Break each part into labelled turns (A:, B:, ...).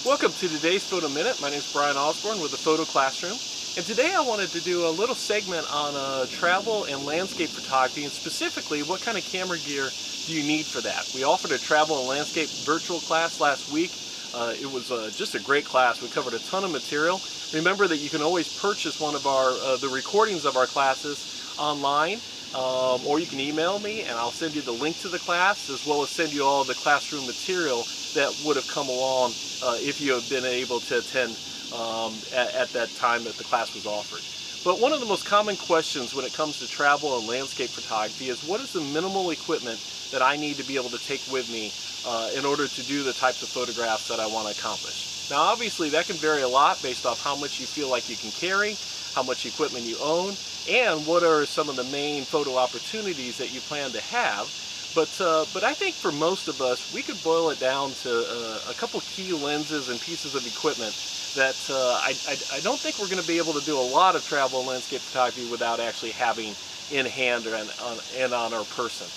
A: Welcome to today's Photo Minute. My name is Brian Osborne with the Photo Classroom. And today I wanted to do a little segment on travel and landscape photography, and specifically what kind of camera gear do you need for that. We offered a travel and landscape virtual class last week. It was just a great class. We covered a ton of material. Remember that you can always purchase one of the recordings of our classes online, or you can email me and I'll send you the link to the class, as well as send you all the classroom material that would have come along if you had been able to attend at that time that the class was offered. But one of the most common questions when it comes to travel and landscape photography is, what is the minimal equipment that I need to be able to take with me in order to do the types of photographs that I want to accomplish? Now obviously that can vary a lot based off how much you feel like you can carry, how much equipment you own, and what are some of the main photo opportunities that you plan to have. But I think for most of us, we could boil it down to a couple key lenses and pieces of equipment that I don't think we're going to be able to do a lot of travel and landscape photography without actually having in hand and on our person.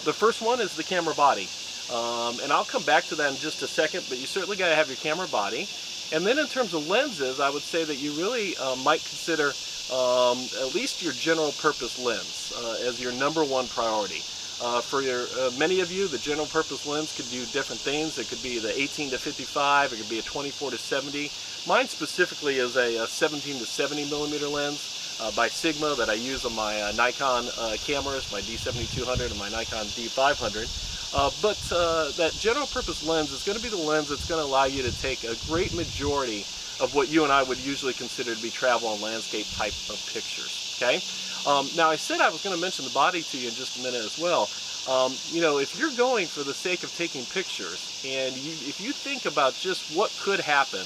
A: The first one is the camera body. And I'll come back to that in just a second, but you certainly got to have your camera body. And then in terms of lenses, I would say that you really might consider at least your general purpose lens as your #1 priority. For many of you, the general purpose lens could do different things. It could be the 18 to 55, it could be a 24 to 70. Mine specifically is a 17 to 70 millimeter lens by Sigma that I use on my Nikon cameras, my D7200 and my Nikon D500. But that general purpose lens is going to be the lens that's going to allow you to take a great majority of what you and I would usually consider to be travel and landscape type of pictures. Okay. Now I said I was going to mention the body to you in just a minute as well. You know, if you're going for the sake of taking pictures, and if you think about just what could happen,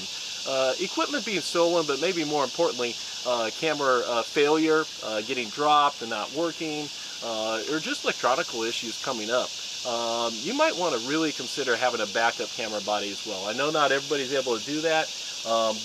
A: equipment being stolen, but maybe more importantly, camera failure, getting dropped and not working, or just electronical issues coming up, you might want to really consider having a backup camera body as well. I know not everybody's able to do that,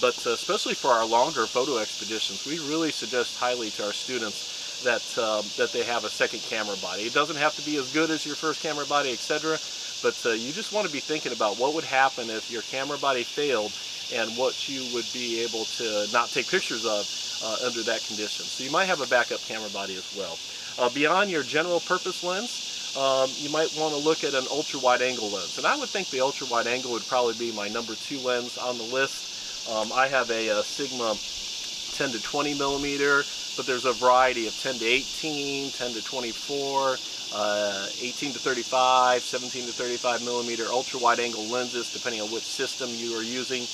A: but especially for our longer photo expeditions, we really suggest highly to our students that they have a second camera body. It doesn't have to be as good as your first camera body, etc., but you just want to be thinking about what would happen if your camera body failed and what you would be able to not take pictures of under that condition. So you might have a backup camera body as well. Beyond your general purpose lens, you might want to look at an ultra wide angle lens, and I would think the ultra wide angle would probably be my #2 lens on the list. I have a Sigma 10 to 20 millimeter, but there's a variety of 10 to 18, 10 to 24, 18 to 35, 17 to 35 millimeter ultra wide angle lenses, depending on which system you are using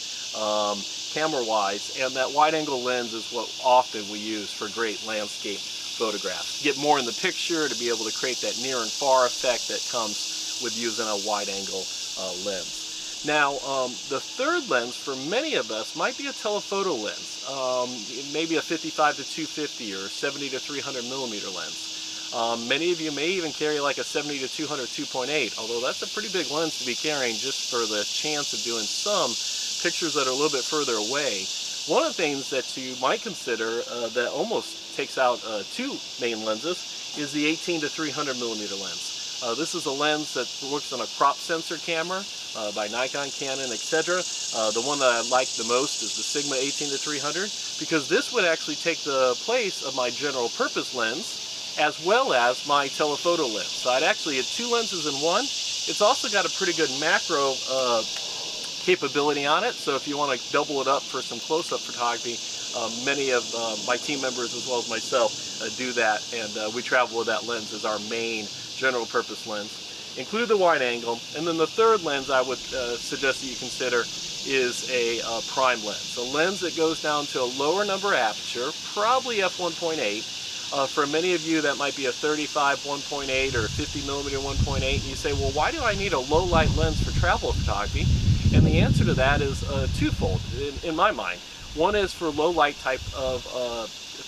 A: camera wise. And that wide angle lens is what often we use for great landscape photographs. Get more in the picture to be able to create that near and far effect that comes with using a wide angle lens. Now, the third lens for many of us might be a telephoto lens, maybe a 55 to 250 or 70 to 300 millimeter lens. Many of you may even carry like a 70 to 200 2.8, although that's a pretty big lens to be carrying just for the chance of doing some pictures that are a little bit further away. One of the things that you might consider that almost takes out two main lenses is the 18 to 300 millimeter lens. This is a lens that works on a crop sensor camera by Nikon, Canon, etc. The one that I like the most is the Sigma 18 to 300, because this would actually take the place of my general purpose lens as well as my telephoto lens. So I'd actually get two lenses in one. It's also got a pretty good macro capability on it, so if you want to double it up for some close-up photography, many of my team members as well as myself do that, and we travel with that lens as our main general purpose lens. Include the wide angle, and then the third lens I would suggest that you consider is a prime lens, a lens that goes down to a lower number aperture, probably f1.8. For many of you that might be a 35 1.8 or 50 millimeter 1.8, and you say, well, why do I need a low light lens for travel photography? And the answer to that is twofold in my mind. One is for low light type of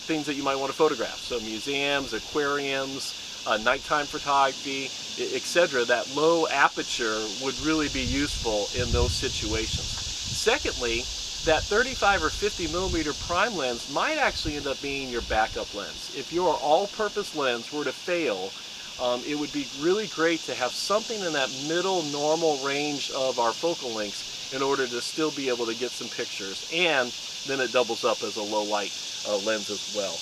A: things that you might want to photograph, so museums, aquariums, nighttime photography, etc. That low aperture would really be useful in those situations. Secondly, that 35 or 50 millimeter prime lens might actually end up being your backup lens. If your all-purpose lens were to fail, it would be really great to have something in that middle normal range of our focal lengths in order to still be able to get some pictures, and then it doubles up as a low light lens as well.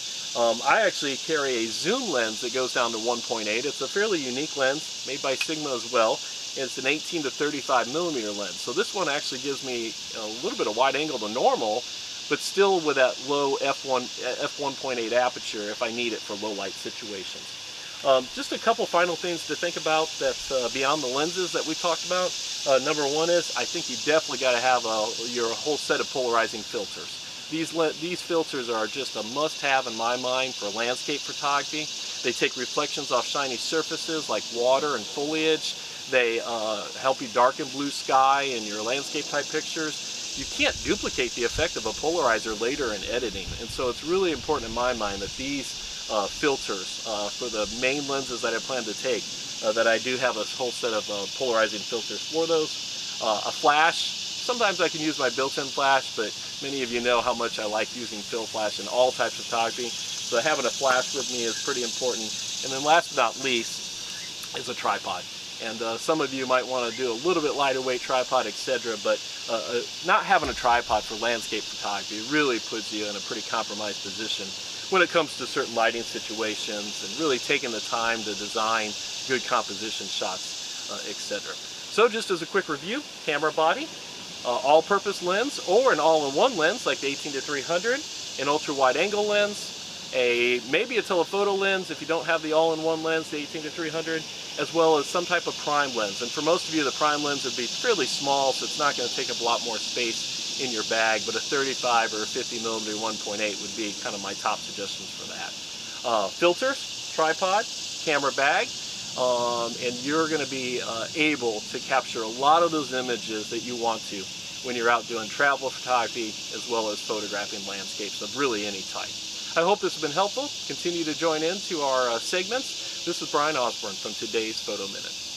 A: I actually carry a zoom lens that goes down to 1.8. It's a fairly unique lens made by Sigma as well. It's an 18 to 35 millimeter lens. So this one actually gives me a little bit of wide angle to normal, but still with that low f1.8 aperture if I need it for low light situations. Just a couple final things to think about that's beyond the lenses that we talked about. Number one is, I think you definitely got to have your whole set of polarizing filters. These filters are just a must-have in my mind for landscape photography. They take reflections off shiny surfaces like water and foliage. They help you darken blue sky in your landscape type pictures. You can't duplicate the effect of a polarizer later in editing, and so it's really important in my mind that these filters for the main lenses that I plan to take, that I do have a whole set of polarizing filters for those. A flash, sometimes I can use my built-in flash, but many of you know how much I like using fill flash in all types of photography, so having a flash with me is pretty important. And then last but not least is a tripod. And some of you might want to do a little bit lighter weight tripod, etc. But not having a tripod for landscape photography really puts you in a pretty compromised position when it comes to certain lighting situations and really taking the time to design good composition shots, etc. So just as a quick review, camera body, all-purpose lens or an all-in-one lens like the 18 to 300, an ultra-wide angle lens, maybe a telephoto lens if you don't have the all-in-one lens, the 18 to 300, as well as some type of prime lens. And for most of you, the prime lens would be fairly small, so it's not going to take up a lot more space in your bag, but a 35 or a 50 millimeter 1.8 would be kind of my top suggestions for that. Filters, tripod, camera bag, and you're going to be able to capture a lot of those images that you want to when you're out doing travel photography as well as photographing landscapes of really any type. I hope this has been helpful. Continue to join in to our segments. This is Brian Osborne from today's Photo Minute.